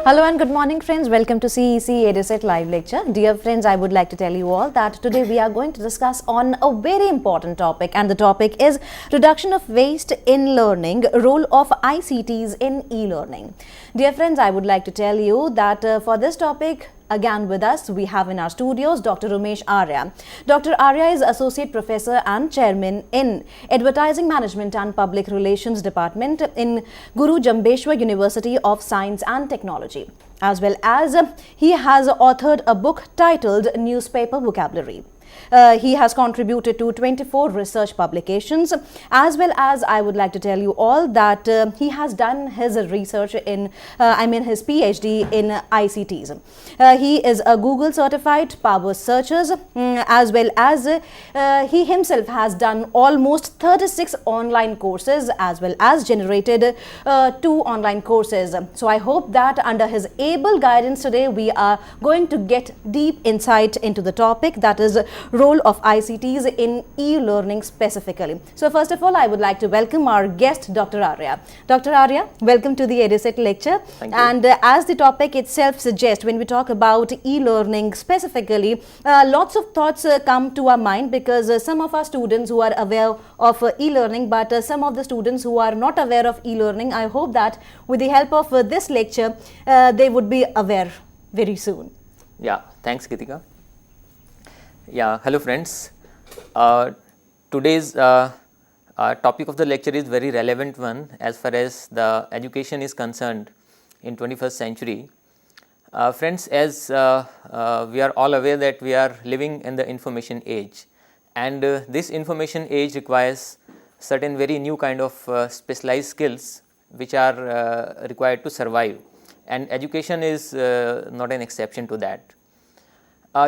Hello and good morning friends, welcome to CEC EduSet live lecture. Dear friends, I would like to tell you all that today we are going to discuss on a very important topic, and the topic is reduction of waste in learning, role of ICTs in e-learning. Dear friends, I would like to tell you that for this topic, again with us, we have in our studios Dr. Umesh Arya. Dr. Arya is Associate Professor and Chairman in Advertising Management and Public Relations Department in Guru Jambeshwar University of Science and Technology. As well as he has authored a book titled Newspaper Vocabulary. He has contributed to 24 research publications, as well as I would like to tell you all that he has done his research in, his PhD in ICTs. He is a Google certified power searcher, as well as he himself has done almost 36 online courses, as well as generated 2 online courses. So I hope that under his able guidance today, we are going to get deep insight into the topic, that is role of ICTs in e-learning specifically. So first of all, I would like to welcome our guest, Dr. Arya. Dr. Arya, welcome to the EduSet lecture. Thank you. And as the topic itself suggests, when we talk about e-learning specifically, lots of thoughts come to our mind, because some of our students who are aware of e-learning, but some of the students who are not aware of e-learning, I hope that with the help of this lecture, they would be aware very soon. Yeah, thanks Gitika. Yeah, hello friends. Today's topic of the lecture is very relevant one as far as the education is concerned in 21st century. Friends, as we are all aware that we are living in the information age, and this information age requires certain very new kind of specialized skills which are required to survive, and education is not an exception to that.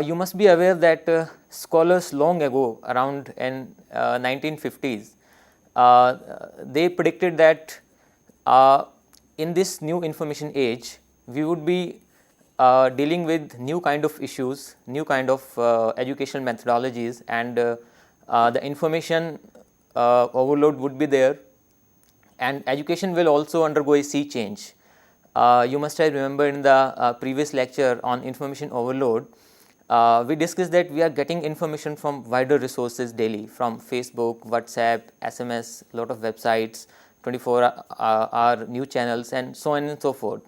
You must be aware that scholars long ago, around in 1950s, they predicted that in this new information age, we would be dealing with new kind of issues, new kind of educational methodologies, and the information overload would be there, and education will also undergo a sea change. You must have remembered in the previous lecture on information overload, we discussed that we are getting information from wider resources daily, from Facebook, WhatsApp, SMS, lot of websites, 24-hour news channels, and so on and so forth.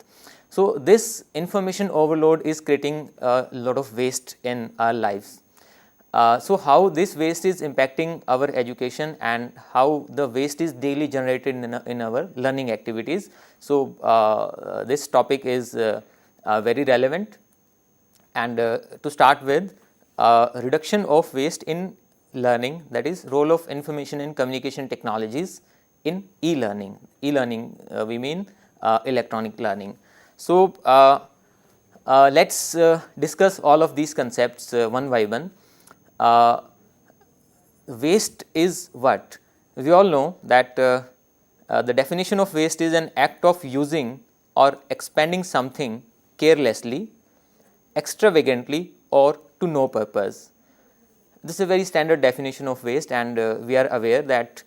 So this information overload is creating a lot of waste in our lives. So how this waste is impacting our education, and how the waste is daily generated in our learning activities. So this topic is very relevant. And to start with, reduction of waste in learning, that is role of information and communication technologies in e-learning. E-learning we mean electronic learning. So let's discuss all of these concepts one by one. Waste is what? We all know that the definition of waste is an act of using or expending something carelessly, extravagantly, or to no purpose. This is a very standard definition of waste, and we are aware that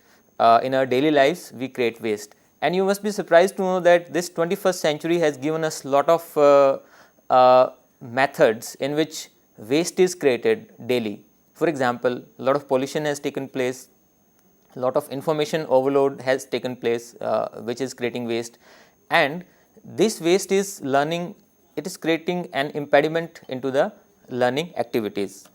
in our daily lives we create waste. And you must be surprised to know that this 21st century has given us lot of methods in which waste is created daily. For example, a lot of pollution has taken place, a lot of information overload has taken place, which is creating waste, and this waste is learning, it is creating an impediment into the learning activities.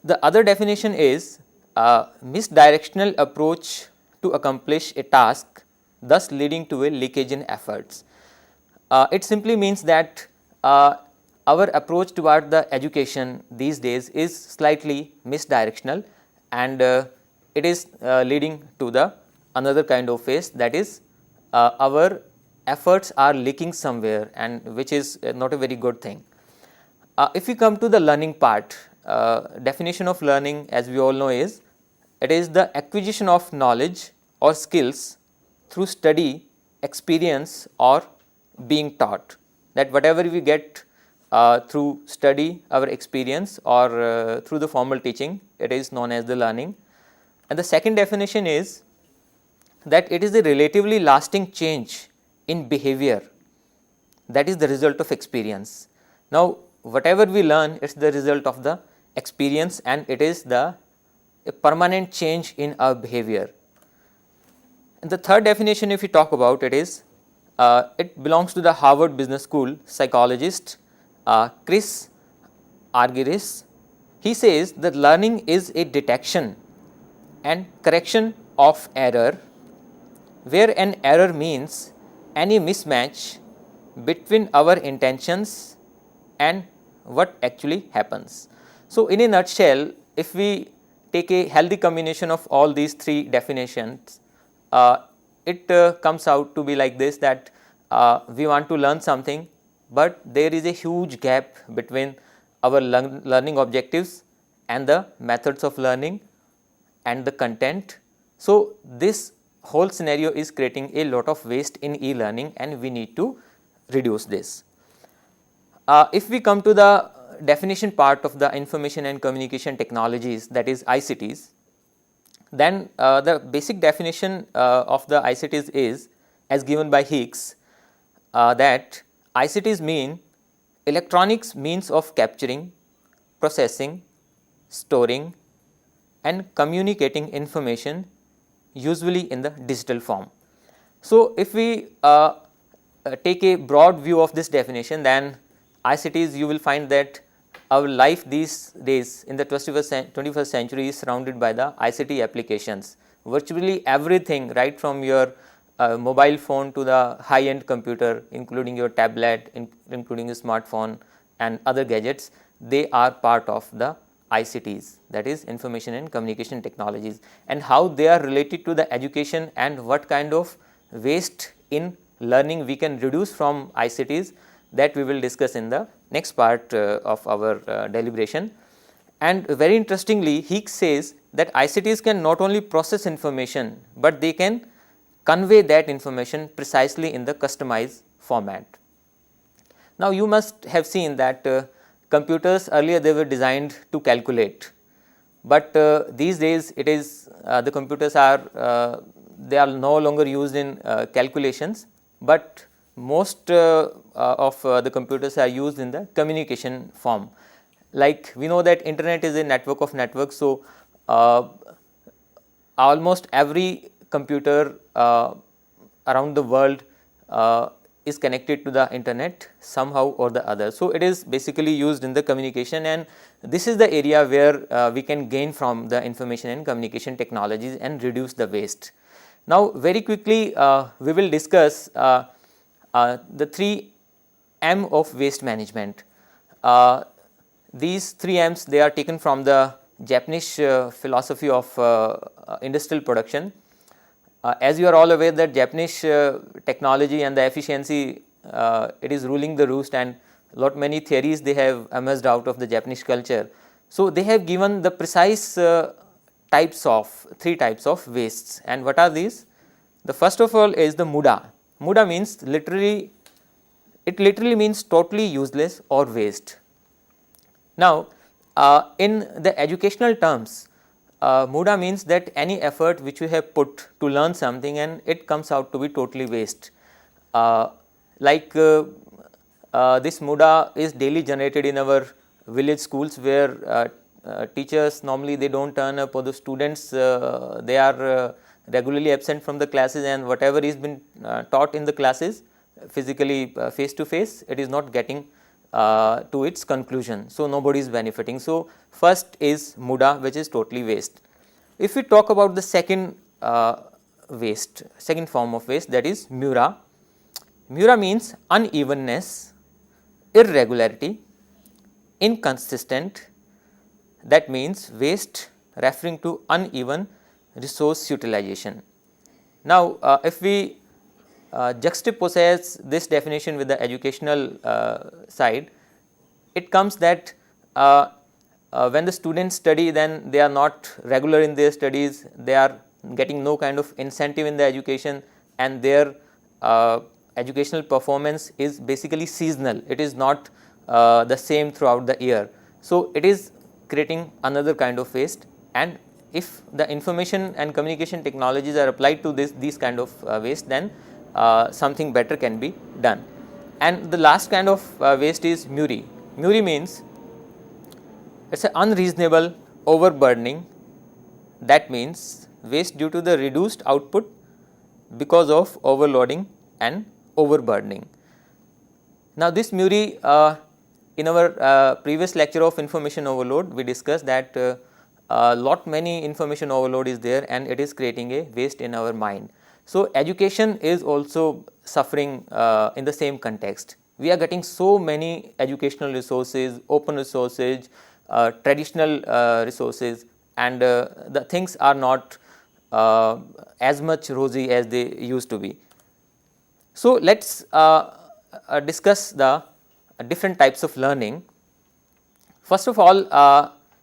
The other definition is a misdirectional approach to accomplish a task, thus leading to a leakage in efforts. It simply means that our approach toward the education these days is slightly misdirectional, and it is leading to the another kind of waste, that is our efforts are leaking somewhere, and which is not a very good thing. If we come to the learning part, definition of learning, as we all know, is it is the acquisition of knowledge or skills through study, experience or being taught. That whatever we get through study, our experience or through the formal teaching, it is known as the learning. And the second definition is that it is a relatively lasting change in behavior that is the result of experience. Now, whatever we learn, it is the result of the experience and it is a permanent change in our behavior. And the third definition, if we talk about it, is it belongs to the Harvard Business School psychologist Chris Argyris. He says that learning is a detection and correction of error, where an error means any mismatch between our intentions and what actually happens. So, in a nutshell, if we take a healthy combination of all these three definitions, it comes out to be like this, that we want to learn something, but there is a huge gap between our learning objectives and the methods of learning and the content. So, this whole scenario is creating a lot of waste in e-learning and we need to reduce this. If we come to the definition part of the information and communication technologies, that is ICTs, then the basic definition of the ICTs is as given by Hicks, that ICTs mean electronics means of capturing, processing, storing and communicating information, usually in the digital form. So, if we take a broad view of this definition, then ICTs, you will find that our life these days in the 21st century is surrounded by the ICT applications. Virtually everything, right from your mobile phone to the high end computer, including your tablet, including your smartphone and other gadgets, they are part of the ICTs, that is information and communication technologies, and how they are related to the education and what kind of waste in learning we can reduce from ICTs, that we will discuss in the next part of our deliberation. And very interestingly, Hicks says that ICTs can not only process information, but they can convey that information precisely in the customized format. Now, you must have seen that computers earlier they were designed to calculate, but these days it is the computers are they are no longer used in calculations, but most of the computers are used in the communication form. Like we know that internet is a network of networks, so almost every computer around the world is connected to the internet somehow or the other. So, it is basically used in the communication, and this is the area where we can gain from the information and communication technologies and reduce the waste. Now, very quickly we will discuss the 3 M of waste management. These 3 M's, they are taken from the Japanese philosophy of industrial production. As you are all aware that Japanese technology and the efficiency, it is ruling the roost, and many theories they have emerged out of the Japanese culture. So, they have given the precise 3 types of wastes, and what are these? The first of all is the muda. Muda means literally means totally useless or waste. Now, in the educational terms, muda means that any effort which you have put to learn something and it comes out to be totally waste. This muda is daily generated in our village schools, where teachers normally they do not turn up, or the students they are regularly absent from the classes, and whatever is been taught in the classes physically face to face, it is not getting to its conclusion. So, nobody is benefiting. So, first is muda, which is totally waste. If we talk about the second form of waste, that is mura. Mura means unevenness, irregularity, inconsistent. That means waste referring to uneven resource utilization. Now, if we juxtapose this definition with the educational side, it comes that when the students study, then they are not regular in their studies, they are getting no kind of incentive in the education, and their educational performance is basically seasonal. It is not the same throughout the year. So, it is creating another kind of waste, and if the information and communication technologies are applied to these kind of waste, then something better can be done. And the last kind of waste is MURI. MURI means it is an unreasonable overburdening. That means waste due to the reduced output because of overloading and overburdening. Now, this MURI, in our previous lecture of information overload, we discussed that many information overload is there, and it is creating a waste in our mind. So, education is also suffering in the same context. We are getting so many educational resources, open resources, traditional resources, and the things are not as much rosy as they used to be. So, let us discuss the different types of learning. First of all,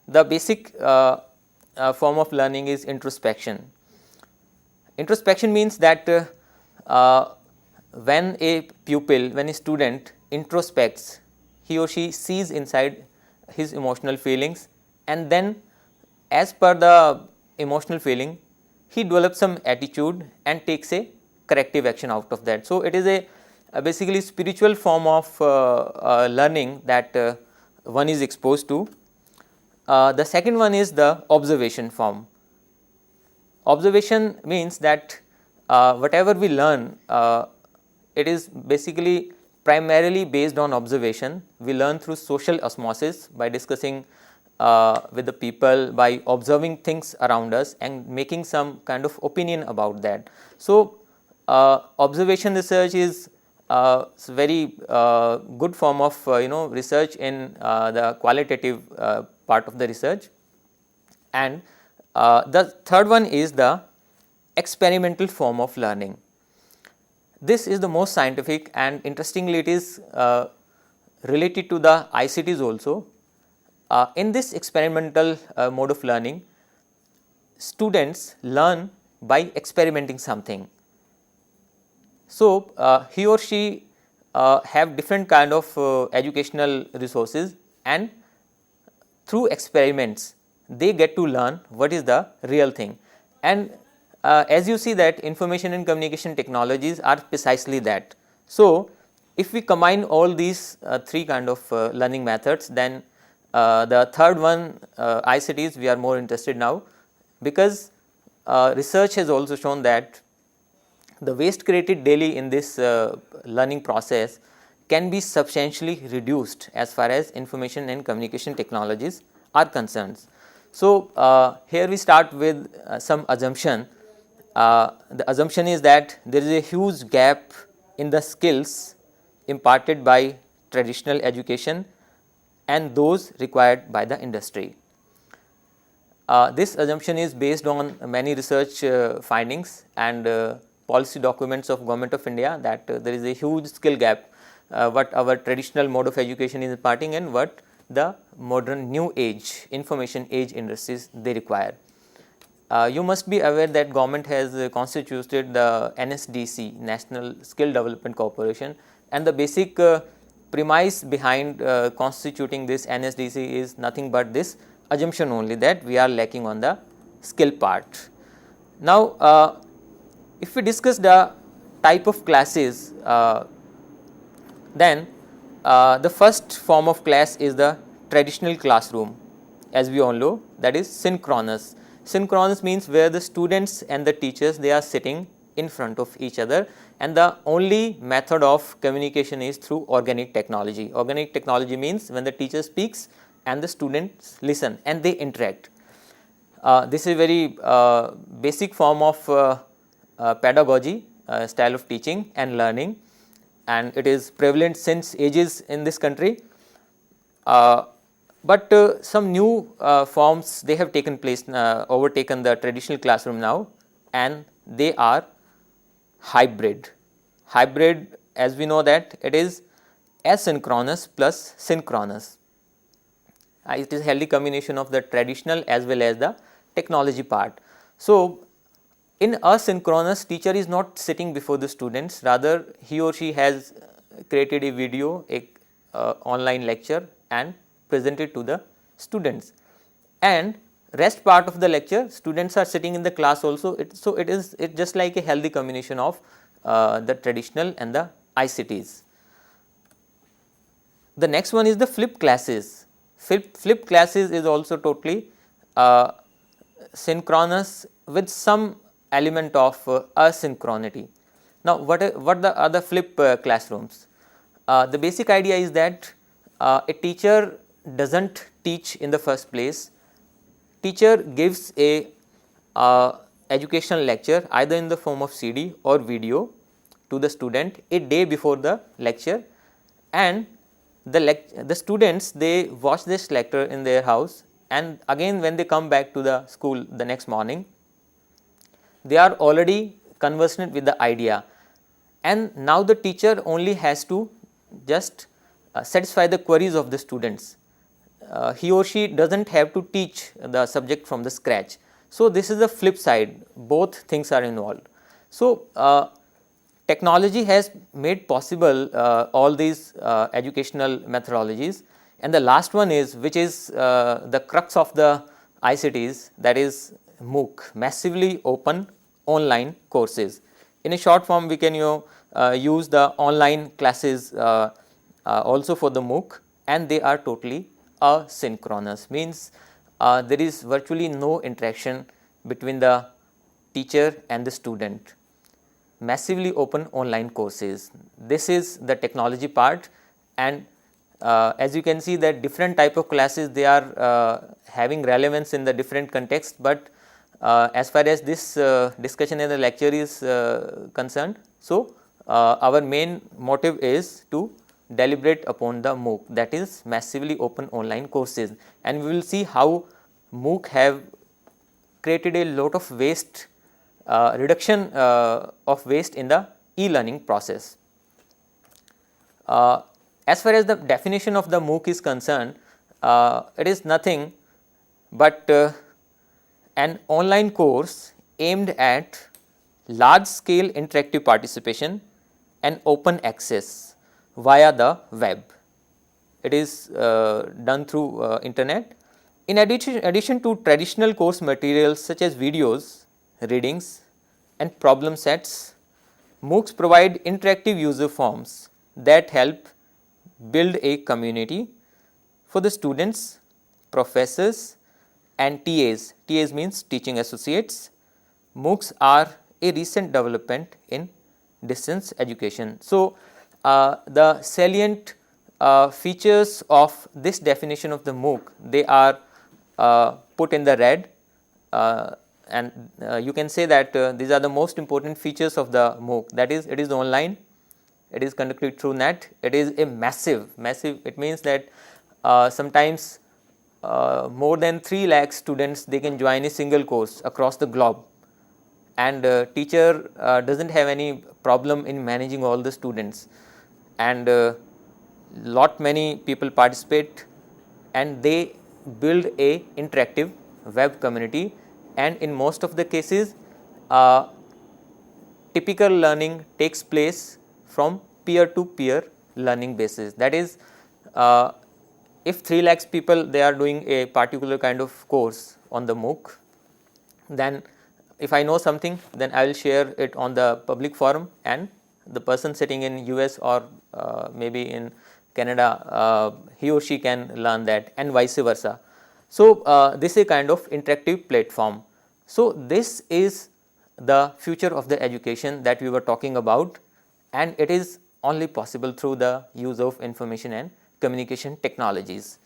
the basic form of learning is introspection. Introspection means that when a pupil, when a student introspects, he or she sees inside his emotional feelings, and then as per the emotional feeling, he develops some attitude and takes a corrective action out of that. So, it is a basically spiritual form of learning that one is exposed to. The second one is the observation form. Observation means that whatever we learn, it is basically primarily based on observation. We learn through social osmosis by discussing with the people, by observing things around us and making some kind of opinion about that. So, observation research is very good form of research in the qualitative part of the research. And the third one is the experimental form of learning. This is the most scientific, and interestingly it is related to the ICTs also. In this experimental mode of learning, students learn by experimenting something. So, he or she have different kind of educational resources, and through experiments they get to learn what is the real thing. And as you see that information and communication technologies are precisely that. So, if we combine all these three kind of learning methods, then the third one, ICTs, we are more interested now, because research has also shown that the waste created daily in this learning process can be substantially reduced as far as information and communication technologies are concerned. So, here we start with some assumption. The assumption is that there is a huge gap in the skills imparted by traditional education and those required by the industry. This assumption is based on many research findings and policy documents of Government of India, that there is a huge skill gap what our traditional mode of education is imparting and what the modern new age information age industries they require. You must be aware that government has constituted the NSDC, National Skill Development Corporation, and the basic premise behind constituting this NSDC is nothing but this assumption only, that we are lacking on the skill part. Now, if we discuss the type of classes, then the first form of class is the traditional classroom, as we all know, that is synchronous. Synchronous means where the students and the teachers, they are sitting in front of each other, and the only method of communication is through organic technology. Organic technology means when the teacher speaks and the students listen and they interact. This is a very basic form of pedagogy, style of teaching and learning, and it is prevalent since ages in this country. But some new forms, they have taken place, overtaken the traditional classroom now, and they are hybrid. Hybrid, as we know that it is asynchronous plus synchronous. It is a healthy combination of the traditional as well as the technology part. So, In asynchronous, teacher is not sitting before the students, rather he or she has created a video, a online lecture and presented to the students, and rest part of the lecture students are sitting in the class also. So it is just like a healthy combination of the traditional and the ICTs. The next one is the flipped classes. Flipped classes is also totally synchronous with some element of asynchronity. Now, what the other flip classrooms? The basic idea is that a teacher does not teach in the first place. Teacher gives a educational lecture either in the form of CD or video to the student a day before the lecture, and the students, they watch this lecture in their house, and again when they come back to the school the next morning, they are already conversant with the idea, and now the teacher only has to just satisfy the queries of the students. He or she does not have to teach the subject from the scratch. So, this is the flip side, both things are involved. So, technology has made possible all these educational methodologies, and the last one is, which is the crux of the ICTs, that is MOOC, massively open online courses. In a short form, we can use the online classes also for the MOOC, and they are totally asynchronous, means there is virtually no interaction between the teacher and the student. Massively open online courses, this is the technology part, and as you can see that different type of classes, they are having relevance in the different context, but as far as this discussion in the lecture is concerned, so our main motive is to deliberate upon the MOOC, that is massively open online courses, and we will see how MOOC have created a lot of waste, reduction of waste in the e-learning process. As far as the definition of the MOOC is concerned, it is nothing but an online course aimed at large scale interactive participation and open access via the web. It is done through internet. In addition to traditional course materials such as videos, readings and problem sets, MOOCs provide interactive user forms that help build a community for the students, professors and TAs. TAs means teaching associates. MOOCs are a recent development in distance education. So, the salient features of this definition of the MOOC, they are put in the red, and you can say that these are the most important features of the MOOC, that is, it is online, it is conducted through net, it is a massive, it means that sometimes more than 3 lakh students, they can join a single course across the globe, and teacher does not have any problem in managing all the students, and lot many people participate, and they build a interactive web community, and in most of the cases typical learning takes place from peer to peer learning basis. That is, if 3 lakhs people, they are doing a particular kind of course on the MOOC, then if I know something, then I will share it on the public forum, and the person sitting in US or maybe in Canada, he or she can learn that, and vice versa. So, this is a kind of interactive platform. So, this is the future of the education that we were talking about, and it is only possible through the use of information and communication technologies.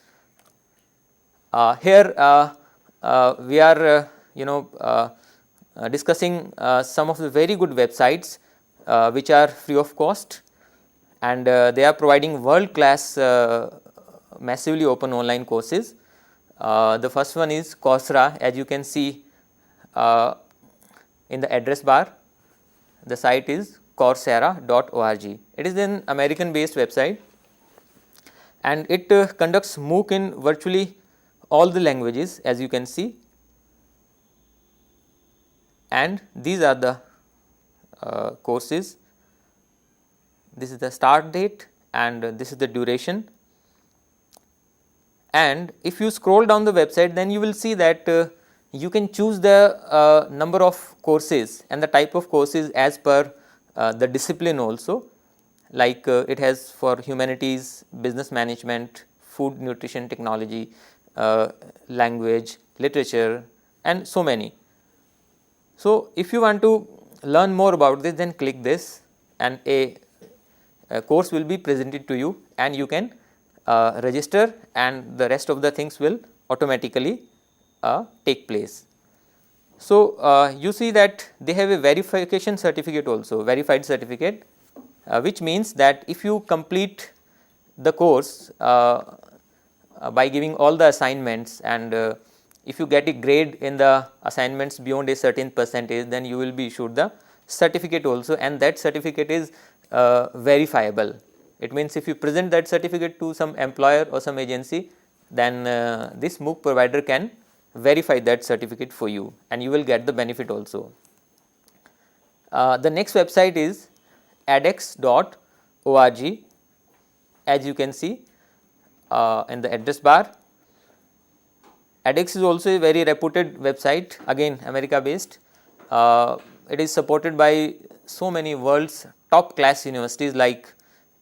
Here we are discussing some of the very good websites which are free of cost, and they are providing world class massively open online courses. The first one is Coursera, as you can see in the address bar. The site is coursera.org. It is an American based website, and it conducts MOOC in virtually all the languages, as you can see, and these are the courses. This is the start date and this is the duration. And if you scroll down the website, then you will see that you can choose the number of courses and the type of courses as per the discipline also, like it has for humanities, business management, food, nutrition, technology, language, literature, and so many. So, if you want to learn more about this, then click this and a course will be presented to you and you can register, and the rest of the things will automatically take place. So, you see that they have a verification certificate also, verified certificate, which means that if you complete the course by giving all the assignments, and if you get a grade in the assignments beyond a certain percentage, then you will be issued the certificate also, and that certificate is verifiable. It means if you present that certificate to some employer or some agency, then this MOOC provider can verify that certificate for you and you will get the benefit also. The next website is edX.org, as you can see in the address bar. edX is also a very reputed website, again America based. It is supported by so many world's top class universities like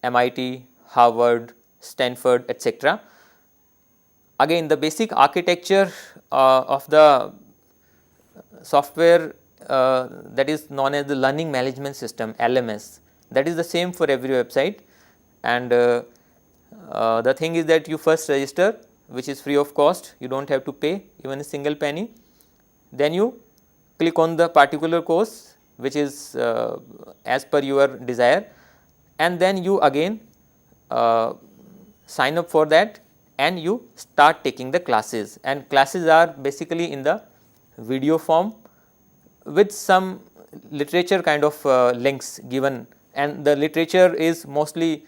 MIT, Harvard, Stanford, etc. Again, the basic architecture of the software that is known as the learning management system, LMS, that is the same for every website, and the thing is that you first register, which is free of cost, you do not have to pay even a single penny. Then you click on the particular course which is as per your desire, and then you again sign up for that and you start taking the classes, and classes are basically in the video form with some literature kind of links given, and the literature is mostly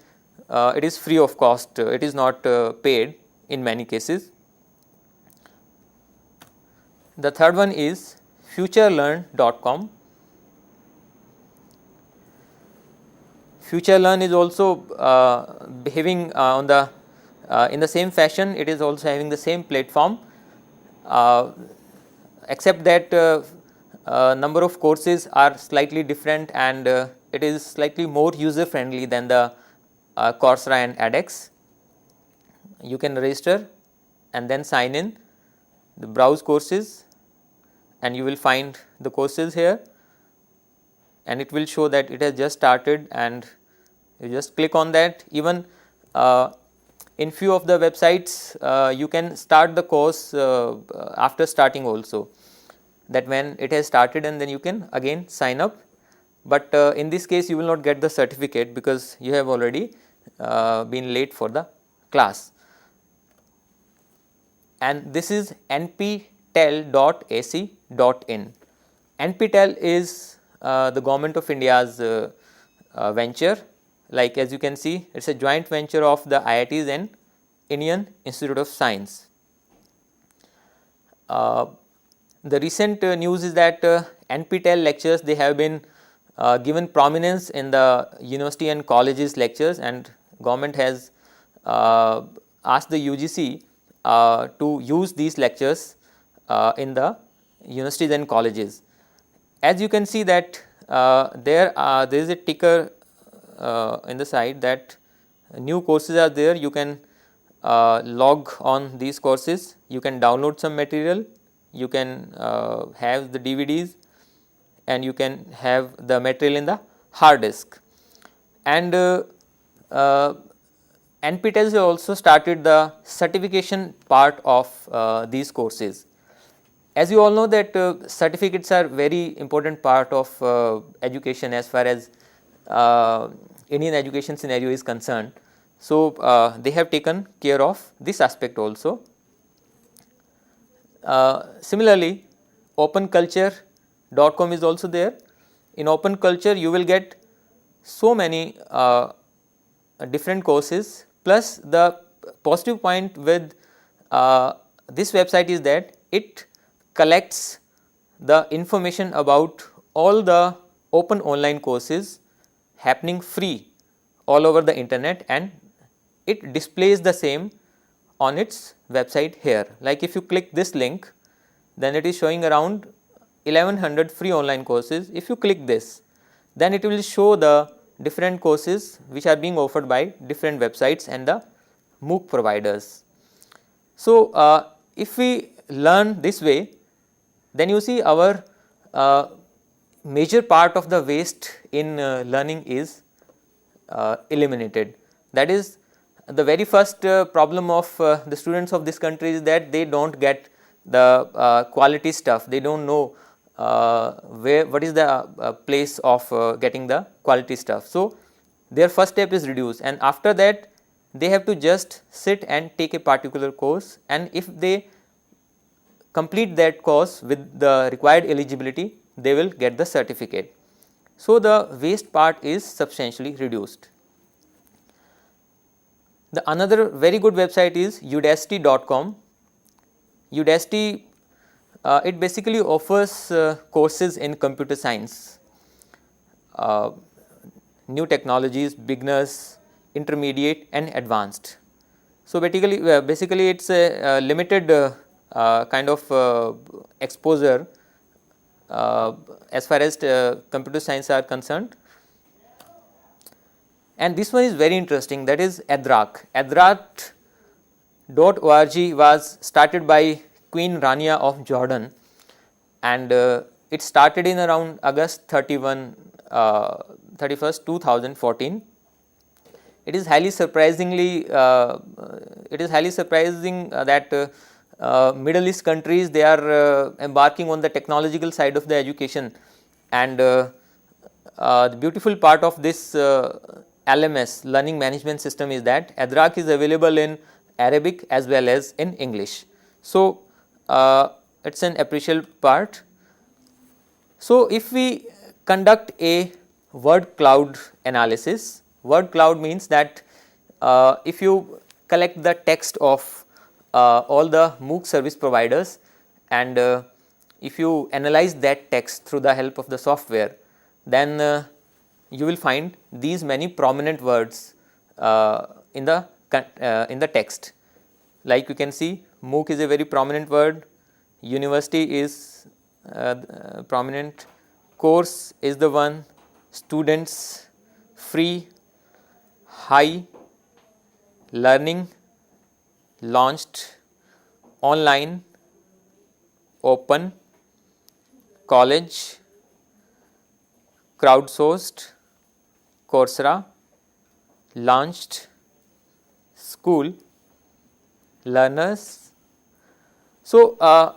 it is free of cost, it is not paid in many cases. The third one is futurelearn.com. FutureLearn is also behaving on the in the same fashion. It is also having the same platform, except that number of courses are slightly different, and it is slightly more user friendly than the Coursera and edX. You can register and then sign in, the browse courses, and you will find the courses here, and it will show that it has just started, and you just click on that. Even in few of the websites you can start the course after starting also, that when it has started and then you can again sign up, but in this case you will not get the certificate because you have already been late for the class. And this is nptel.ac.in. NPTEL is the Government of India's venture, like as you can see, it is a joint venture of the IITs and Indian Institute of Science. The recent news is that NPTEL lectures, they have been given prominence in the university and colleges lectures, and government has asked the UGC to use these lectures in the universities and colleges. As you can see that there is a ticker in the side that new courses are there. You can log on these courses, you can download some material, you can have the DVDs, and you can have the material in the hard disk. And NPTEL has also started the certification part of these courses. As you all know that certificates are very important part of education as far as Indian education scenario is concerned. So, they have taken care of this aspect also. Similarly, openculture.com is also there. In Open Culture you will get so many different courses, plus the positive point with this website is that it collects the information about all the open online courses happening free all over the internet, and it displays the same on its website here. Like if you click this link, then it is showing around 1100 free online courses. If you click this, then it will show the different courses which are being offered by different websites and the MOOC providers. So, if we learn this way, then you see our major part of the waste in learning is eliminated. That is, the very first problem of the students of this country is that they do not get the quality stuff. They do not know what is the place of getting the quality stuff. So, their first step is reduced, and after that they have to just sit and take a particular course, and if they complete that course with the required eligibility, they will get the certificate. So, the waste part is substantially reduced. The another very good website is udacity.com. Udacity, it basically offers courses in computer science, new technologies, beginners, intermediate and advanced. So, basically it is a limited kind of exposure as far as computer science are concerned. And this one is very interesting, that is Adrak. Adrak.org was started by Queen Rania of Jordan, and it started in around August 31st 2014. It is highly surprising that Middle East countries, they are embarking on the technological side of the education, and the beautiful part of this LMS, learning management system, is that Adrak is available in Arabic as well as in English. So, it is an appreciable part. So, if we conduct a word cloud analysis, word cloud means that if you collect the text of all the MOOC service providers, and if you analyze that text through the help of the software, then you will find these many prominent words in the text. Like you can see, MOOC is a very prominent word, university is prominent, course is the one, students, free, high, learning, launched, online, open, college, crowdsourced, Coursera, launched, school, learners. So,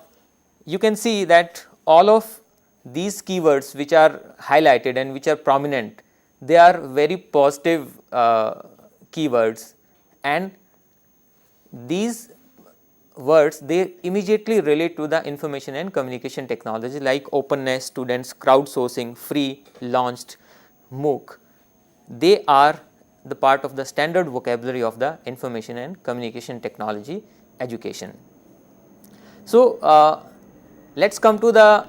you can see that all of these keywords which are highlighted and which are prominent, they are very positive keywords, and these words, they immediately relate to the information and communication technology like openness, students, crowdsourcing, free, launched, MOOC. They are the part of the standard vocabulary of the information and communication technology education. So, let us come to the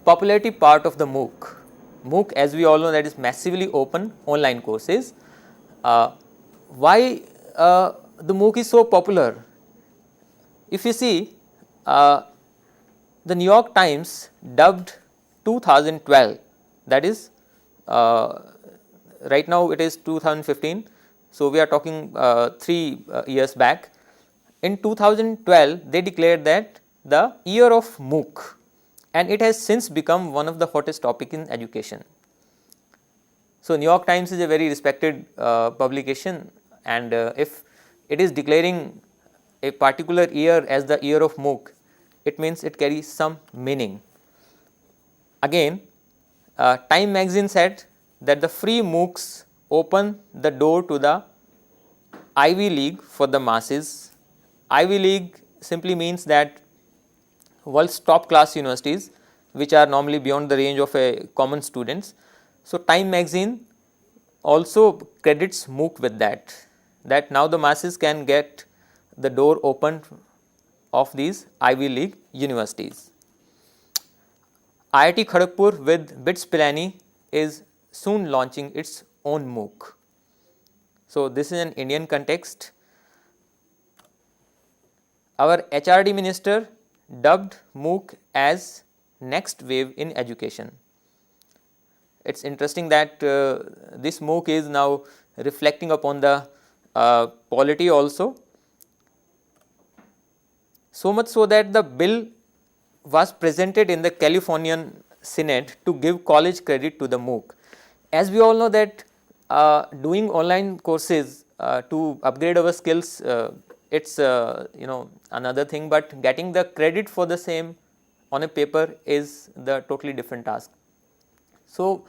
popularity part of the MOOC. MOOC, as we all know, that is massively open online courses. Why the MOOC is so popular? If you see, the New York Times dubbed 2012, that is right now it is 2015. So, we are talking 3 years back. In 2012, they declared that the year of MOOC, and it has since become one of the hottest topic in education. So, New York Times is a very respected publication, and if it is declaring a particular year as the year of MOOC, it means it carries some meaning. Again, Time magazine said that the free MOOCs open the door to the Ivy League for the masses. Ivy League simply means that world's top class universities, which are normally beyond the range of a common students. So, Time magazine also credits MOOC with that now the masses can get the door opened of these Ivy League universities. IIT Kharagpur with BITS Pilani is soon launching its own MOOC. So, this is an Indian context. Our HRD minister dubbed MOOC as next wave in education. It's interesting that this MOOC is now reflecting upon the polity also. So much so that the bill was presented in the Californian Senate to give college credit to the MOOC. As we all know that doing online courses to upgrade our skills, it's another thing, but getting the credit for the same on a paper is the totally different task. So,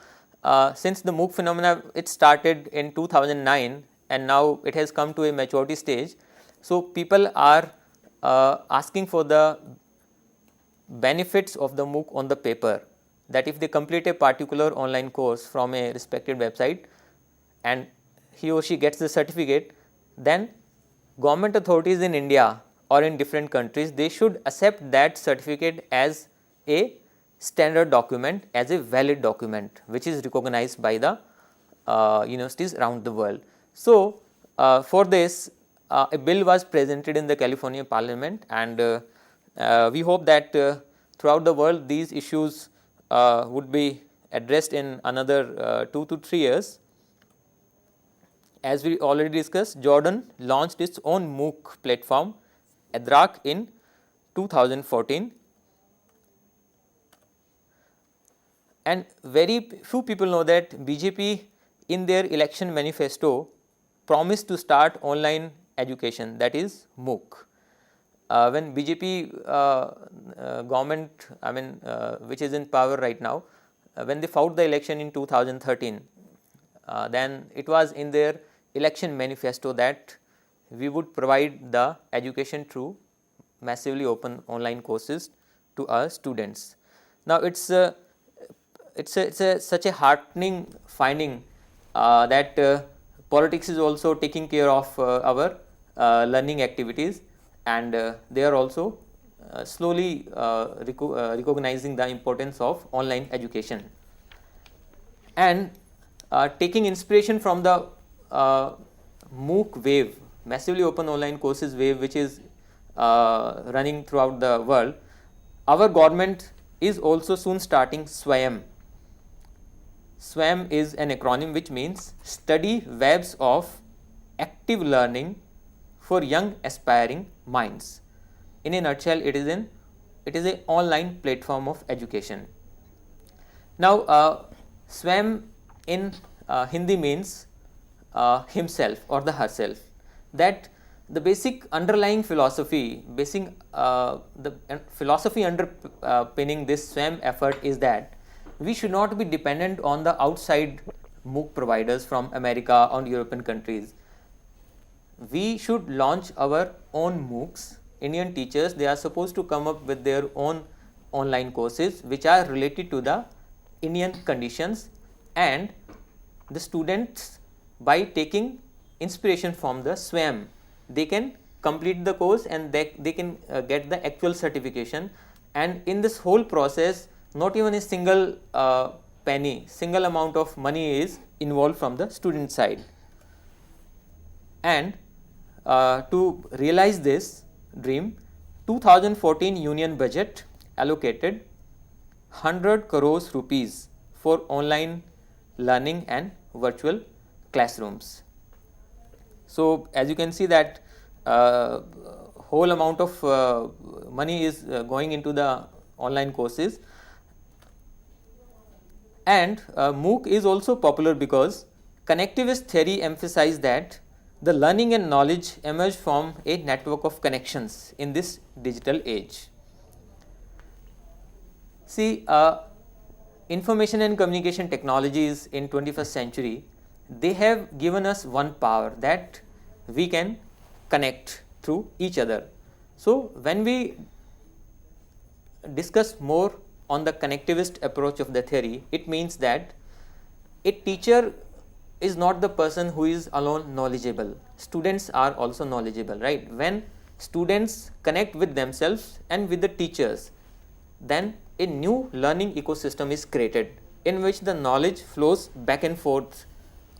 since the MOOC phenomena, it started in 2009 and now it has come to a maturity stage. So, people are asking for the benefits of the MOOC on the paper, that if they complete a particular online course from a respected website and he or she gets the certificate, then government authorities in India or in different countries, they should accept that certificate as a standard document, as a valid document which is recognized by the universities around the world. So, for this a bill was presented in the California Parliament, and we hope that throughout the world these issues would be addressed in another 2 to 3 years. As we already discussed, Jordan launched its own MOOC platform, Adrak, in 2014, and very few people know that BJP in their election manifesto promised to start online education, that is MOOC. When BJP government, which is in power right now, when they fought the election in 2013, then it was in their election manifesto that we would provide the education through massively open online courses to our students. Now, it's such a heartening finding that politics is also taking care of our learning activities, and they are also slowly recognizing the importance of online education. And taking inspiration from the MOOC wave, massively open online courses wave, which is running throughout the world, our government is also soon starting SWAYAM. SWAYAM is an acronym which means Study Webs of Active Learning for Young Aspiring Minds. In a nutshell, it is an online platform of education. Now, SWAYAM in Hindi means himself or the herself. That the basic underlying philosophy, the philosophy underpinning this SWAYAM effort is that we should not be dependent on the outside MOOC providers from America or European countries. We should launch our own MOOCs. Indian teachers, they are supposed to come up with their own online courses which are related to the Indian conditions, and the students, by taking inspiration from the SWAYAM, they can complete the course and they can get the actual certification. And in this whole process, not even a single single amount of money is involved from the student side. And to realize this dream, 2014 union budget allocated 100 crores rupees for online learning and virtual classrooms. So, as you can see that whole amount of money is going into the online courses. And MOOC is also popular because connectivist theory emphasizes that the learning and knowledge emerge from a network of connections in this digital age. See, information and communication technologies in 21st century, they have given us one power, that we can connect through each other. So, when we discuss more on the connectivist approach of the theory, it means that a teacher is not the person who is alone knowledgeable. Students are also knowledgeable, right? When students connect with themselves and with the teachers, then a new learning ecosystem is created in which the knowledge flows back and forth,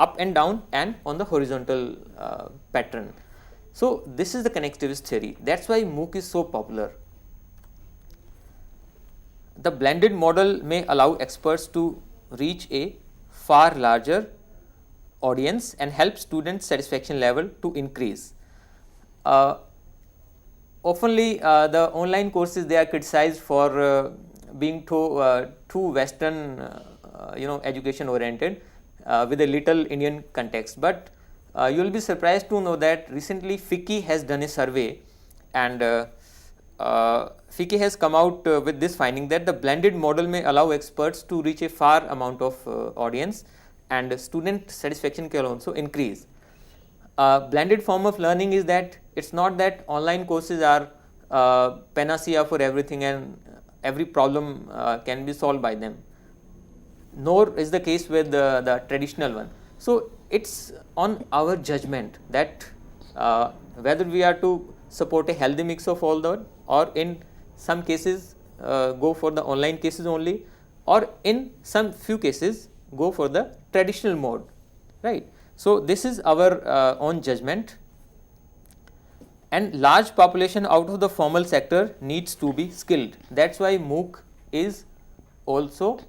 up and down, and on the horizontal pattern. So this is the connectivist theory. That's why MOOC is so popular. The blended model may allow experts to reach a far larger audience and help student satisfaction level to increase. Oftenly, the online courses, they are criticized for being too Western, education oriented with a little Indian context. But you will be surprised to know that recently FICCI has done a survey, and FICCI has come out with this finding that the blended model may allow experts to reach a far amount of audience, and student satisfaction can also increase. Blended form of learning is that it's not that online courses are panacea for everything and every problem can be solved by them, nor is the case with the traditional one. So it's on our judgment that whether we are to support a healthy mix of all that, or in some cases go for the online cases only, or in some few cases go for the traditional mode, right. So this is our own judgment, and large population out of the formal sector needs to be skilled. That's why MOOC is also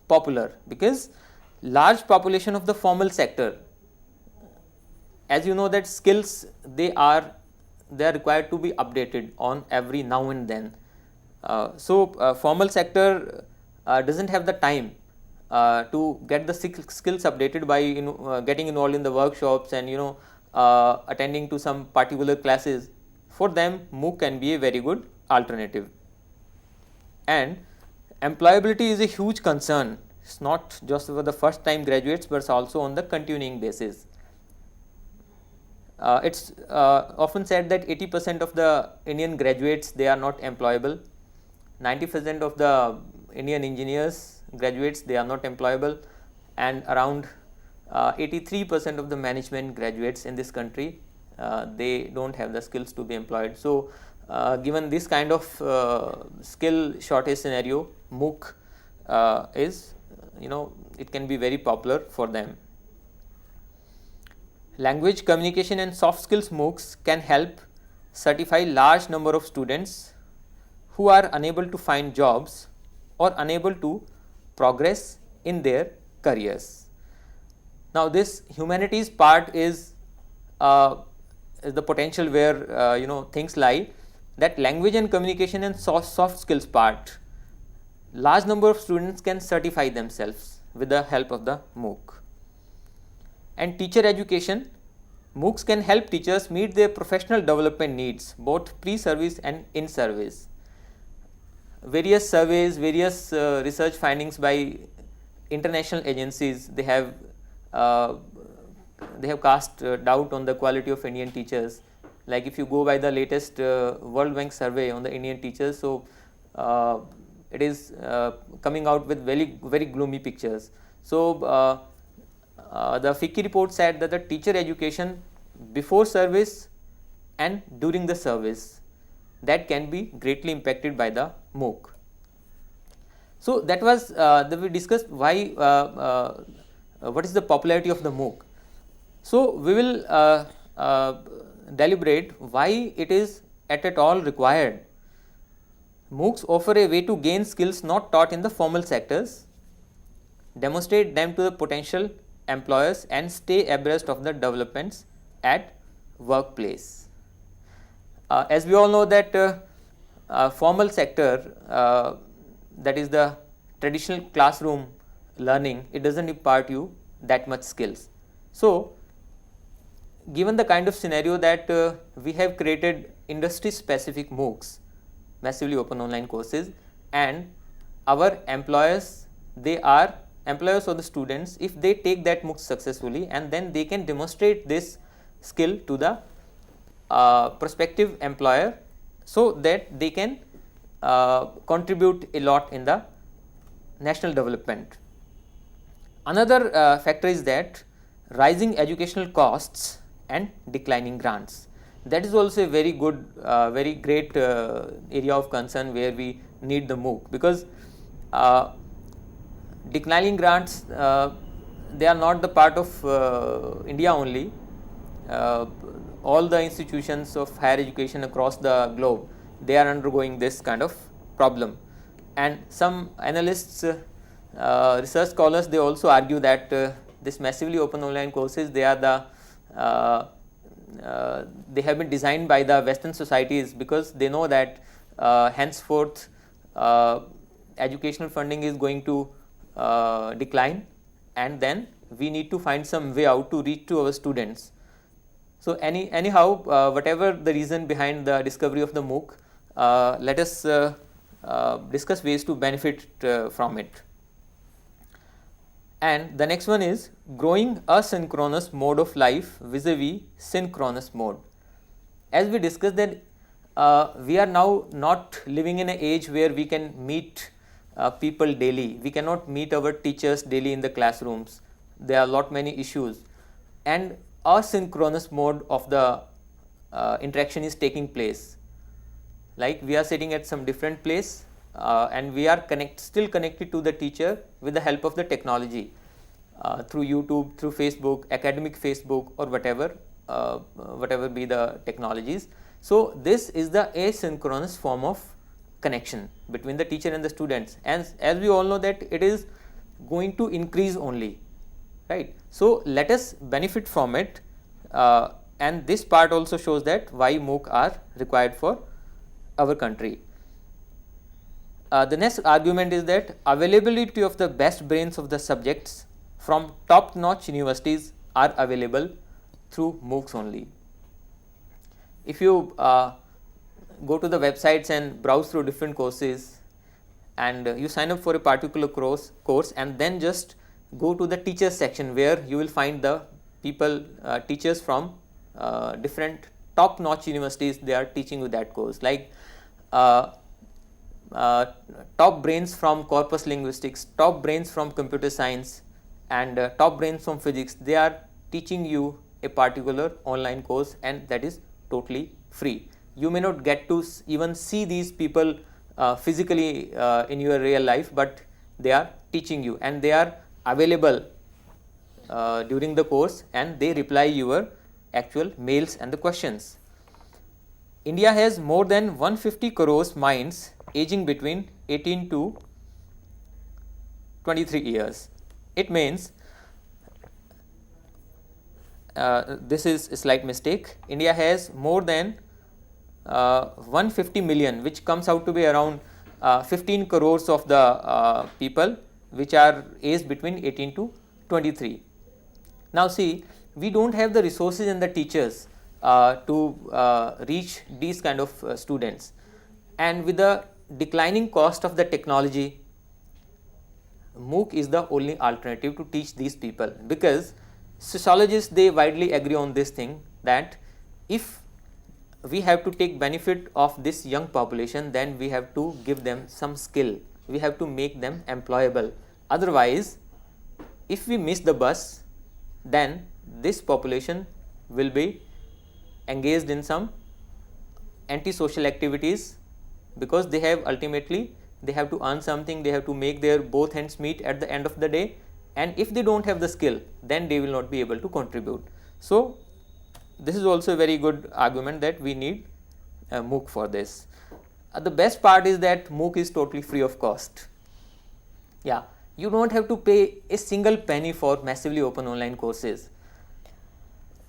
popular, because large population of the formal sector, as you know that skills, they are required to be updated on every now and then. Formal sector doesn't have the time to get the skills updated by getting involved in the workshops and attending to some particular classes. For them, MOOC can be a very good alternative. And employability is a huge concern. It's not just for the first time graduates, but also on the continuing basis. It's often said that 80% of the Indian graduates, they are not employable. 90% of the Indian engineers graduates, they are not employable, and around 83% of the management graduates in this country, they don't have the skills to be employed. So given this kind of skill shortage scenario, MOOC is, it can be very popular for them. Language, communication and soft skills MOOCs can help certify large number of students who are unable to find jobs or unable to progress in their careers. Now this humanities part is the potential where things lie, that language and communication and soft skills part, large number of students can certify themselves with the help of the MOOC. And teacher education, MOOCs can help teachers meet their professional development needs, both pre-service and in-service. Various surveys, various research findings by international agencies, they have cast doubt on the quality of Indian teachers. Like if you go by the latest World Bank survey on the Indian teachers, so it is coming out with very, very gloomy pictures. So the FICCI report said that the teacher education before service and during the service, that can be greatly impacted by the MOOC. So that was that we discussed why what is the popularity of the MOOC. So we will deliberate why it is at all required. MOOCs offer a way to gain skills not taught in the formal sectors, demonstrate them to the potential employers and stay abreast of the developments at workplace. As we all know that formal sector, that is the traditional classroom learning, it doesn't impart you that much skills. So given the kind of scenario that we have created industry specific MOOCs, massively open online courses, and our employers, they are employers of the students, if they take that MOOC successfully and then they can demonstrate this skill to the prospective employer, so that they can contribute a lot in the national development. Another factor is that rising educational costs and declining grants. that is also a very good, very great area of concern where we need the MOOC, because declining grants, they are not the part of India only. All the institutions of higher education across the globe, they are undergoing this kind of problem. And some analysts, research scholars, they also argue that this massively open online courses, they are they have been designed by the Western societies, because they know that henceforth educational funding is going to decline, and then we need to find some way out to reach to our students. So anyhow, whatever the reason behind the discovery of the MOOC, let us discuss ways to benefit from it. And the next one is growing asynchronous mode of life vis-a-vis synchronous mode. As we discussed that we are now not living in an age where we can meet people daily. We cannot meet our teachers daily in the classrooms. There are lot many issues, and asynchronous mode of the interaction is taking place. Like we are sitting at some different place and we are still connected to the teacher with the help of the technology through YouTube, through Facebook, academic Facebook, or whatever be the technologies. So this is the asynchronous form of connection between the teacher and the students, and as we all know that it is going to increase only, right? So let us benefit from it, and this part also shows that why MOOC are required for our country. The next argument is that availability of the best brains of the subjects from top-notch universities are available through MOOCs only. If you go to the websites and browse through different courses, and you sign up for a particular course and then just go to the teachers section, where you will find the people, teachers from different top-notch universities, they are teaching you that course, like top brains from corpus linguistics, top brains from computer science, and top brains from physics. They are teaching you a particular online course, and that is totally free. You may not get to even see these people physically in your real life, but they are teaching you, and they are available during the course, and they reply your actual mails and the questions. India has more than 150 crores minds aging between 18 to 23 years. It means, this is a slight mistake, India has more than 150 million, which comes out to be around 15 crores of the people which are aged between 18 to 23. Now see, we don't have the resources and the teachers to reach these kind of students, and with the declining cost of the technology, MOOC is the only alternative to teach these people, because sociologists, they widely agree on this thing, that if we have to take benefit of this young population, then we have to give them some skill, we have to make them employable. Otherwise, if we miss the bus, then this population will be engaged in some antisocial activities, because they have ultimately, they have to earn something, they have to make their both ends meet at the end of the day, and if they don't have the skill, then they will not be able to contribute. So this is also a very good argument that we need a MOOC for this. The best part is that MOOC is totally free of cost. Yeah, you don't have to pay a single penny for massively open online courses.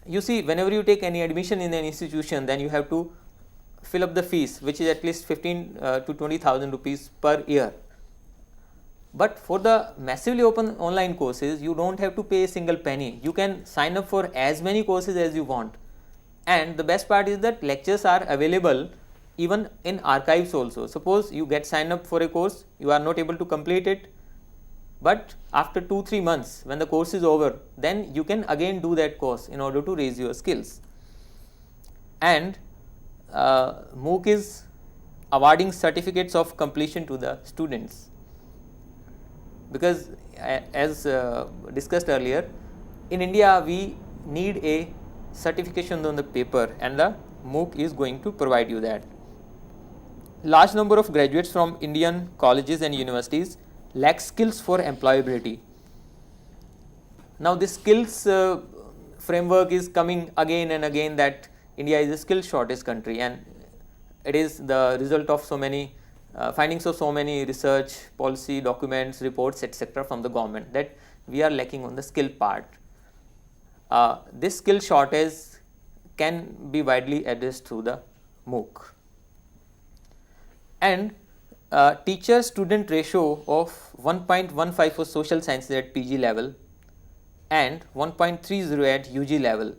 You see, whenever you take any admission in an institution, then you have to fill up the fees, which is at least 15 to 20,000 rupees per year. But for the massively open online courses, you don't have to pay a single penny. You can sign up for as many courses as you want. And the best part is that lectures are available even in archives also. Suppose you get signed up for a course, you are not able to complete it, but after 2-3 months, when the course is over, then you can again do that course in order to raise your skills. And MOOC is awarding certificates of completion to the students, because as discussed earlier, in India we need a certification on the paper and the MOOC is going to provide you that. Large number of graduates from Indian colleges and universities lack skills for employability. Now this skills framework is coming again and again, that India is a skill shortage country, and it is the result of so many findings of so many research, policy documents, reports, etc. from the government, that we are lacking on the skill part. This skill shortage can be widely addressed through the MOOC. And teacher student ratio of 1.15 for social sciences at PG level and 1.30 at UG level.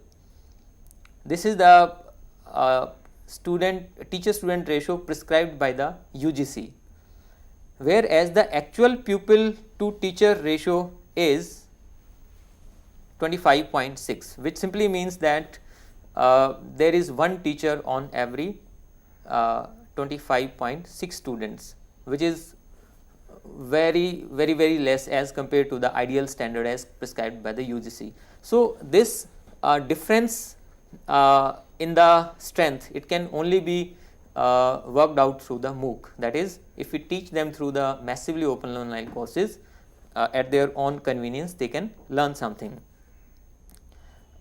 This is the teacher student ratio prescribed by the UGC, whereas the actual pupil to teacher ratio is 25.6, which simply means that there is one teacher on every 25.6 students, which is very less as compared to the ideal standard as prescribed by the UGC. So this difference in the strength, it can only be worked out through the MOOC. That is, if we teach them through the massively open online courses at their own convenience, they can learn something.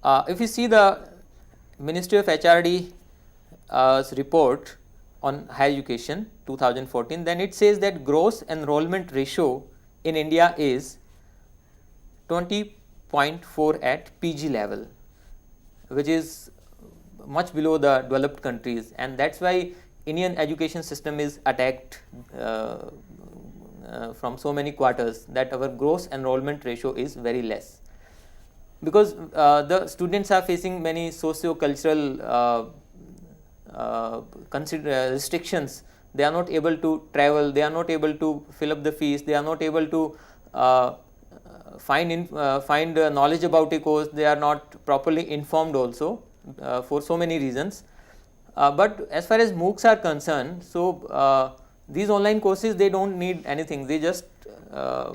If you see the Ministry of HRD report on higher education 2014, then it says that gross enrollment ratio in India is 20.4 at PG level, which is much below the developed countries, and that's why Indian education system is attacked from so many quarters, that our gross enrollment ratio is very less, because the students are facing many socio-cultural restrictions. They are not able to travel, they are not able to fill up the fees, they are not able to find knowledge about a course, they are not properly informed also for so many reasons. But as far as MOOCs are concerned, so these online courses, they don't need anything, they just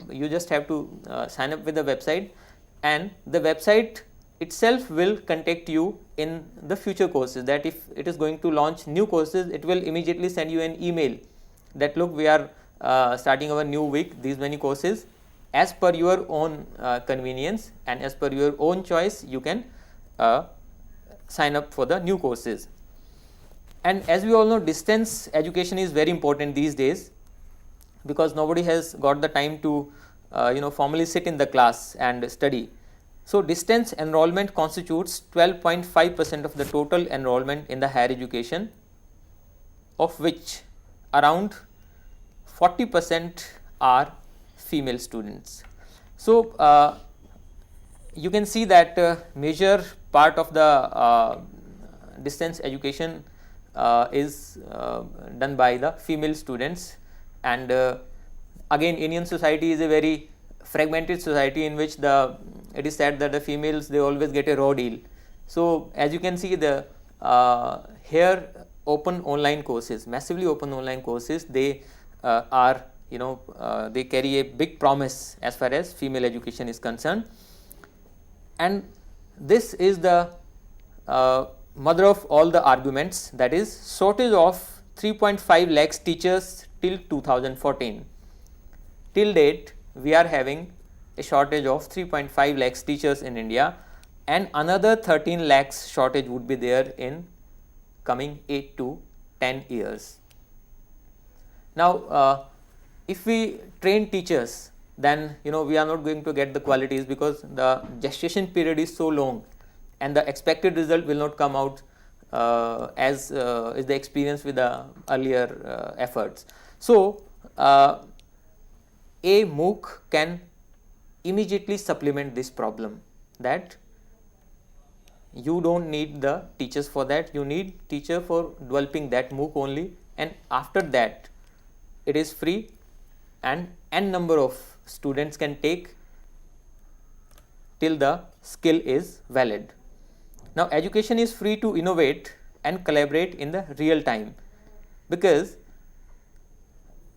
you just have to sign up with the website, and the website itself will contact you in the future courses, that if it is going to launch new courses, it will immediately send you an email that look, we are starting our new week, these many courses, as per your own convenience and as per your own choice, you can sign up for the new courses. And as we all know, distance education is very important these days, because nobody has got the time to formally sit in the class and study. So distance enrollment constitutes 12.5% of the total enrollment in the higher education, of which around 40% are female students. So you can see that major part of the distance education is done by the female students, and again, Indian society is a very fragmented society in which it is said that the females, they always get a raw deal. So as you can see, the here open online courses, massively open online courses, they are they carry a big promise as far as female education is concerned, and this is the mother of all the arguments, that is shortage of 3.5 lakhs teachers till 2014. Till date, we are having a shortage of 3.5 lakhs teachers in India, and another 13 lakhs shortage would be there in coming 8 to 10 years. Now, if we train teachers, then we are not going to get the qualities, because the gestation period is so long and the expected result will not come out as is the experience with the earlier efforts. So a MOOC can immediately supplement this problem, that you don't need the teachers for that, you need teacher for developing that MOOC only, and after that it is free and n number of students can take till the skill is valid. Now education is free to innovate and collaborate in the real time, because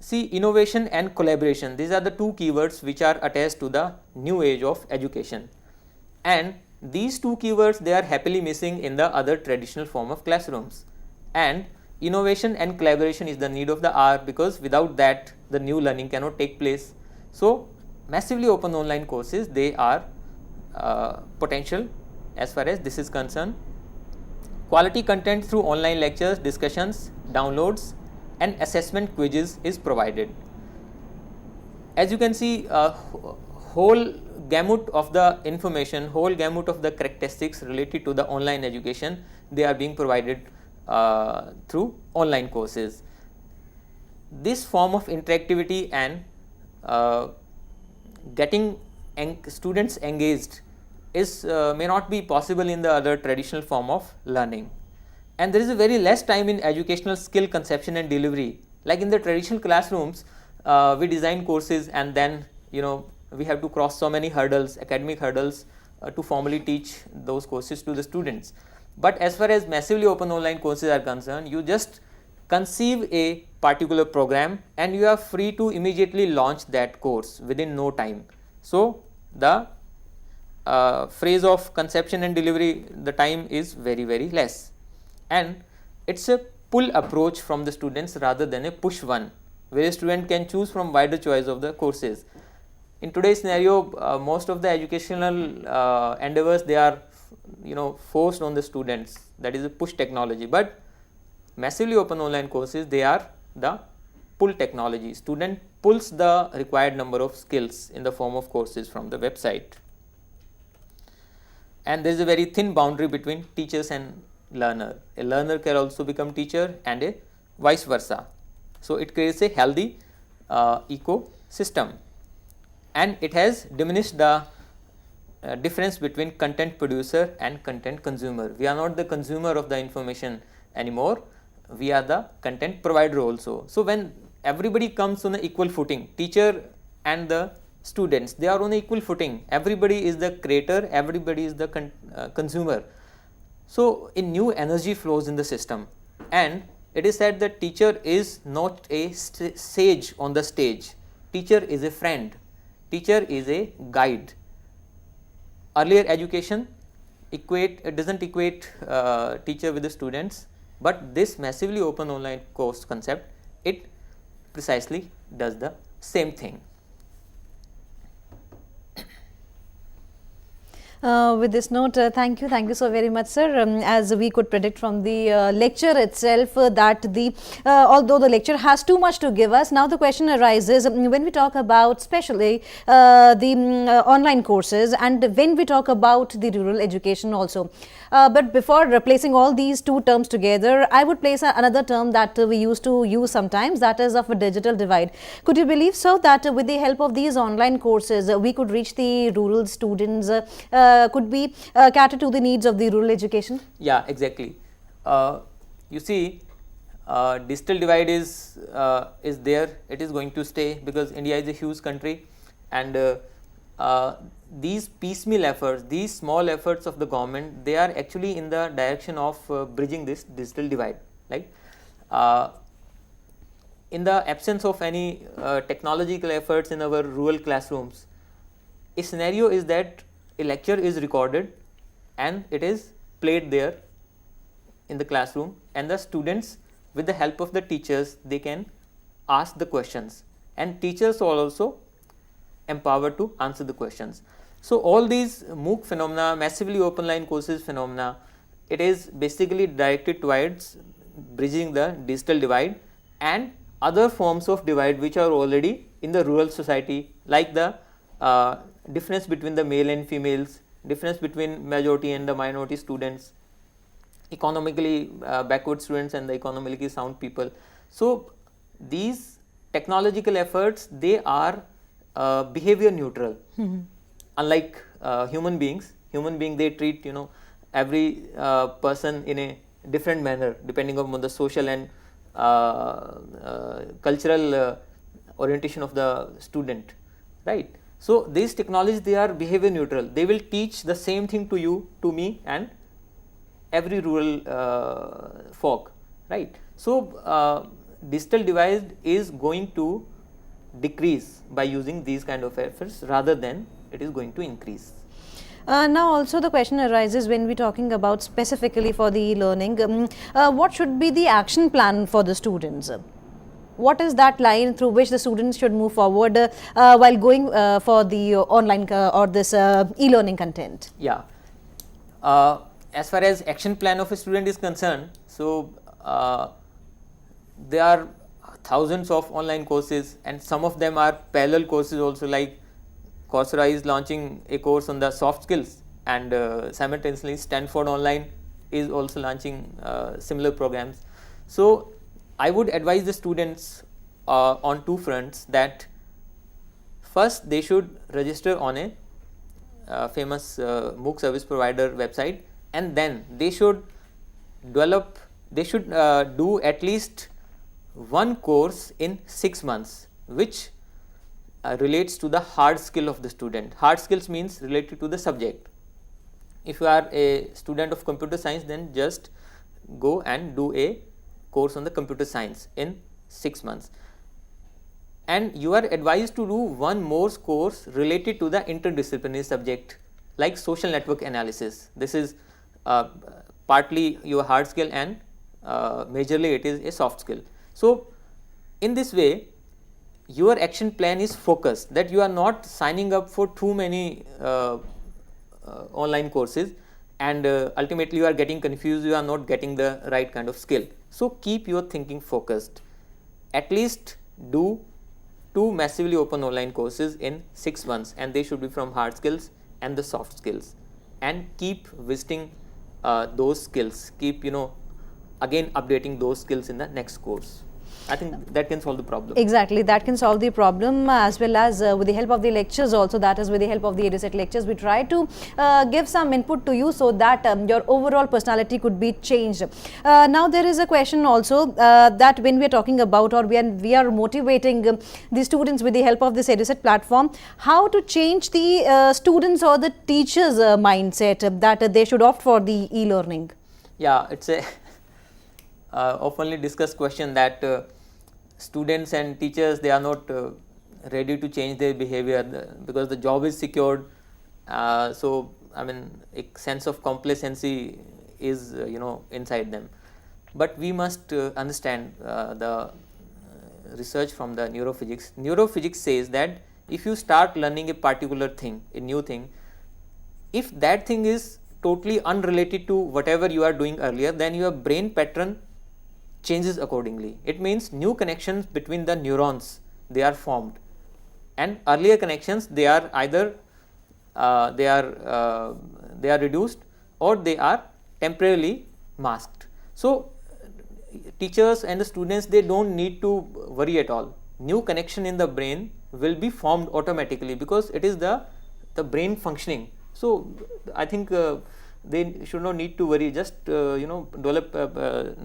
see, innovation and collaboration, these are the two keywords which are attached to the new age of education, and These two keywords, they are happily missing in the other traditional form of classrooms. And innovation and collaboration is the need of the hour, because without that the new learning cannot take place. So massively open online courses, they are potential as far as this is concerned. Quality content through online lectures, discussions, downloads and assessment quizzes is provided. As you can see, whole gamut of the information, whole gamut of the characteristics related to the online education, they are being provided through online courses. This form of interactivity and getting students engaged is may not be possible in the other traditional form of learning. And there is a very less time in educational skill conception and delivery. Like in the traditional classrooms, we design courses and then we have to cross so many hurdles, academic hurdles, to formally teach those courses to the students. But as far as massively open online courses are concerned, you just conceive a particular program and you are free to immediately launch that course within no time. So the phrase of conception and delivery, the time is very, very less, and it's a pull approach from the students rather than a push one, where a student can choose from wider choice of the courses. In today's scenario, most of the educational endeavors, they are forced on the students, that is a push technology. But massively open online courses, they are the pull technology. Student pulls the required number of skills in the form of courses from the website. And there is a very thin boundary between teachers and learner. A learner can also become teacher and a vice versa. So it creates a healthy ecosystem, and it has diminished the difference between content producer and content consumer. We are not the consumer of the information anymore, we are the content provider also. So when everybody comes on an equal footing, teacher and the students, they are on equal footing, everybody is the creator, everybody is the consumer. So in new energy flows in the system, and it is said that teacher is not a sage on the stage, teacher is a friend, teacher is a guide. Earlier education doesn't equate teacher with the students, but this massively open online course concept, it precisely does the same thing. With this note, thank you so very much, sir. As we could predict from the lecture itself, that although the lecture has too much to give us, now the question arises when we talk about especially the online courses, and when we talk about the rural education also. But before replacing all these two terms together, I would place another term that we used to use sometimes, that is of a digital divide. Could you believe so that with the help of these online courses, we could reach the rural students, could be cater to the needs of the rural education? Yeah, exactly. You see, digital divide is there, it is going to stay, because India is a huge country, and these piecemeal efforts, these small efforts of the government, they are actually in the direction of bridging this digital divide. Like in the absence of any technological efforts in our rural classrooms, a scenario is that a lecture is recorded and it is played there in the classroom, and the students, with the help of the teachers, they can ask the questions, and teachers are also empowered to answer the questions. So all these MOOC phenomena, massively open line courses phenomena, it is basically directed towards bridging the digital divide and other forms of divide which are already in the rural society, like the difference between the male and females, difference between majority and the minority students, economically backward students and the economically sound people. So these technological efforts, they are behavior neutral. Unlike human beings, they treat every person in a different manner depending upon the social and cultural orientation of the student, right? So these technologies, they are behavior neutral, they will teach the same thing to you, to me, and every rural folk, right? So digital divide is going to decrease by using these kind of efforts rather than it is going to increase. Now also the question arises when we're talking about specifically for the e-learning, what should be the action plan for the students? What is that line through which the students should move forward while going for the online or this e-learning content? Yeah. As far as action plan of a student is concerned, so there are thousands of online courses and some of them are parallel courses also, like Coursera is launching a course on the soft skills, and simultaneously Stanford Online is also launching similar programs. So I would advise the students on two fronts, that first they should register on a famous MOOC service provider website, and then they should do at least one course in 6 months which relates to the hard skill of the student. Hard skills means related to the subject. If you are a student of computer science, then just go and do a course on the computer science in 6 months, and you are advised to do one more course related to the interdisciplinary subject like social network analysis. This is partly your hard skill and majorly it is a soft skill. So in this way your action plan is focused, that you are not signing up for too many online courses, and ultimately you are getting confused, you are not getting the right kind of skill. So keep your thinking focused. At least do 2 massively open online courses in 6 months, and they should be from hard skills and the soft skills, and keep visiting those skills, keep again updating those skills in the next course. I think that can solve the problem. Exactly, that can solve the problem, as well as with the help of the lectures also, that is with the help of the EduSet lectures, we try to give some input to you so that your overall personality could be changed. Now there is a question also that when we are talking about, or we are motivating the students with the help of this EduSet platform, how to change the students or the teachers mindset that they should opt for the e-learning? Yeah, it's a oftenly discussed question that students and teachers, they are not ready to change their behavior because the job is secured. So I mean, a sense of complacency is inside them. But we must understand the research from the neurophysics. Neurophysics says that if you start learning a particular thing, a new thing, if that thing is totally unrelated to whatever you are doing earlier, then your brain pattern changes accordingly. It means new connections between the neurons, they are formed, and earlier connections, they are either they are reduced or they are temporarily masked. So teachers and the students, they don't need to worry at all. New connection in the brain will be formed automatically because it is the brain functioning. So I think they should not need to worry, just develop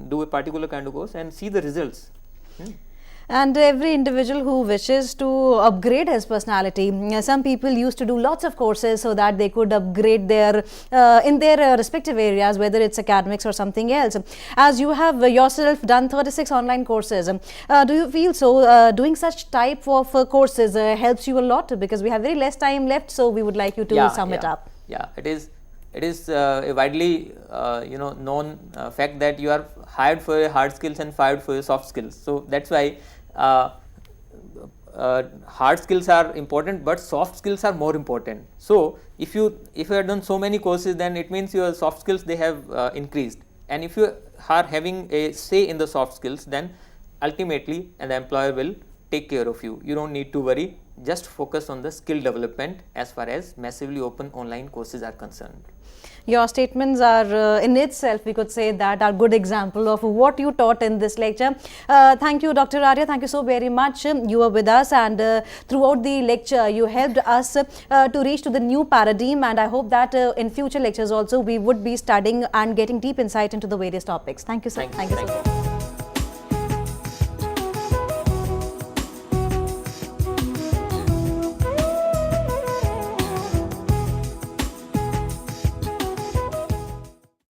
do a particular kind of course and see the results. And every individual who wishes to upgrade his personality, some people used to do lots of courses so that they could upgrade their in their respective areas, whether it's academics or something else. As you have yourself done 36 online courses, do you feel so doing such type of courses helps you a lot? Because we have very less time left, so we would like you to sum it up. Yeah, it is a widely known fact that you are hired for your hard skills and fired for your soft skills. So that's why hard skills are important, but soft skills are more important. So if you have done so many courses, then it means your soft skills, they have increased, and if you are having a say in the soft skills, then ultimately an employer will take care of you. You don't need to worry, just focus on the skill development as far as massively open online courses are concerned. Your statements are in itself, we could say that, are good example of what you taught in this lecture. Thank you, Dr. Arya. Thank you so very much. You were with us, and throughout the lecture you helped us to reach to the new paradigm, and I hope that in future lectures also we would be studying and getting deep insight into the various topics. Thank you, sir. Thank you so much.